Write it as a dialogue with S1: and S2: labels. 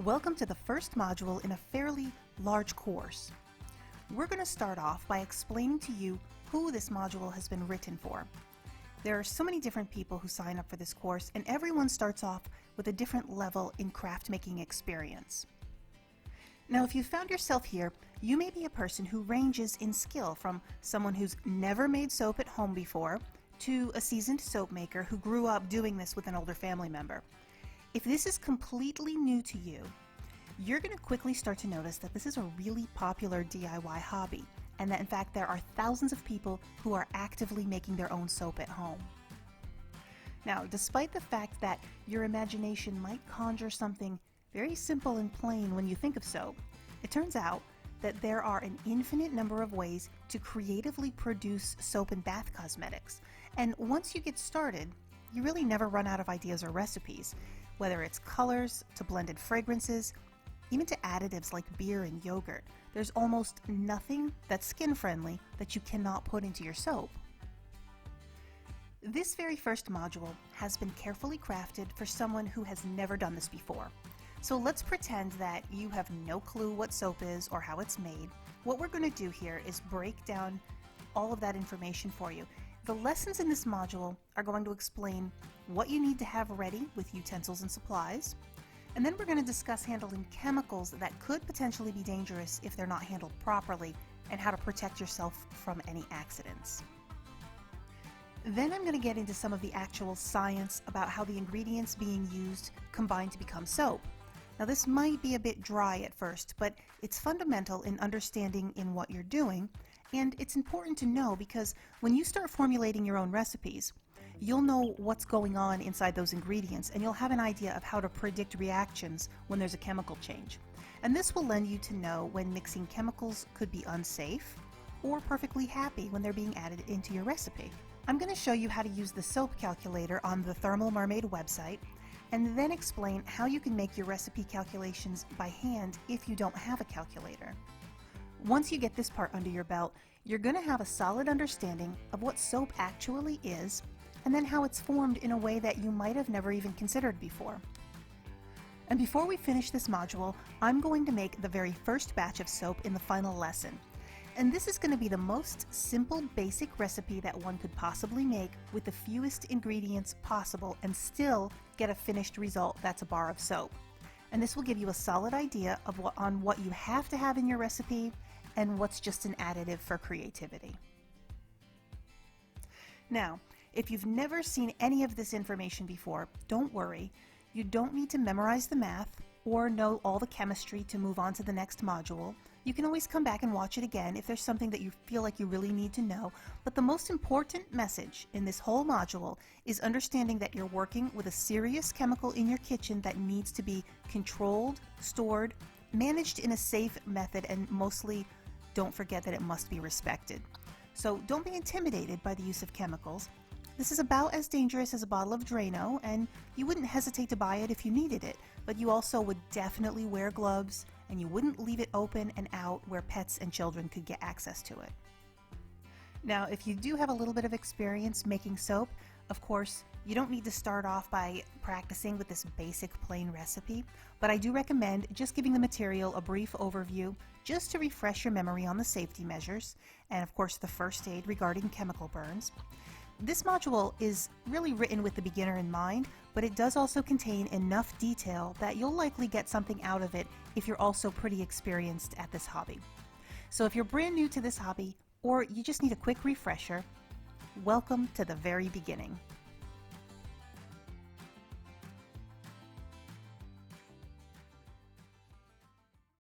S1: Welcome to the first module in a fairly large course. We're going to start off by explaining to you who this module has been written for. There are so many different people who sign up for this course, and everyone starts off with a different level in craft making experience. Now, if you found yourself here, you may be a person who ranges in skill from someone who's never made soap at home before to a seasoned soap maker who grew up doing this with an older family member. If this is completely new to you, you're going to quickly start to notice that this is a really popular DIY hobby, and that in fact there are thousands of people who are actively making their own soap at home. Now, despite the fact that your imagination might conjure something very simple and plain when you think of soap, it turns out that there are an infinite number of ways to creatively produce soap and bath cosmetics. And once you get started, you really never run out of ideas or recipes, whether it's colors to blended fragrances, even to additives like beer and yogurt. There's almost nothing that's skin-friendly that you cannot put into your soap. This very first module has been carefully crafted for someone who has never done this before. So let's pretend that you have no clue what soap is or how it's made. What we're going to do here is break down all of that information for you. The lessons in this module are going to explain what you need to have ready with utensils and supplies, and then we're going to discuss handling chemicals that could potentially be dangerous if they're not handled properly, and how to protect yourself from any accidents. Then I'm going to get into some of the actual science about how the ingredients being used combine to become soap. Now, this might be a bit dry at first, but it's fundamental in understanding in what you're doing, and it's important to know because when you start formulating your own recipes, you'll know what's going on inside those ingredients, and you'll have an idea of how to predict reactions when there's a chemical change. And this will lend you to know when mixing chemicals could be unsafe or perfectly happy when they're being added into your recipe. I'm going to show you how to use the soap calculator on the Thermal Mermaid website, and then explain how you can make your recipe calculations by hand if you don't have a calculator. Once you get this part under your belt, you're going to have a solid understanding of what soap actually is, and then how it's formed in a way that you might have never even considered before. And before we finish this module, I'm going to make the very first batch of soap in the final lesson. And this is going to be the most simple, basic recipe that one could possibly make with the fewest ingredients possible and still get a finished result that's a bar of soap. And this will give you a solid idea of what you have to have in your recipe and what's just an additive for creativity. Now, if you've never seen any of this information before, don't worry. You don't need to memorize the math or know all the chemistry to move on to the next module. You can always come back and watch it again if there's something that you feel like you really need to know. But the most important message in this whole module is understanding that you're working with a serious chemical in your kitchen that needs to be controlled, stored, managed in a safe method, and mostly don't forget that it must be respected. So don't be intimidated by the use of chemicals. This is about as dangerous as a bottle of Drano, and you wouldn't hesitate to buy it if you needed it, but you also would definitely wear gloves, and you wouldn't leave it open and out where pets and children could get access to it. Now, if you do have a little bit of experience making soap, of course, you don't need to start off by practicing with this basic plain recipe, but I do recommend just giving the material a brief overview just to refresh your memory on the safety measures, and of course the first aid regarding chemical burns. This module is really written with the beginner in mind, but it does also contain enough detail that you'll likely get something out of it if you're also pretty experienced at this hobby. So if you're brand new to this hobby, or you just need a quick refresher, welcome to the very beginning.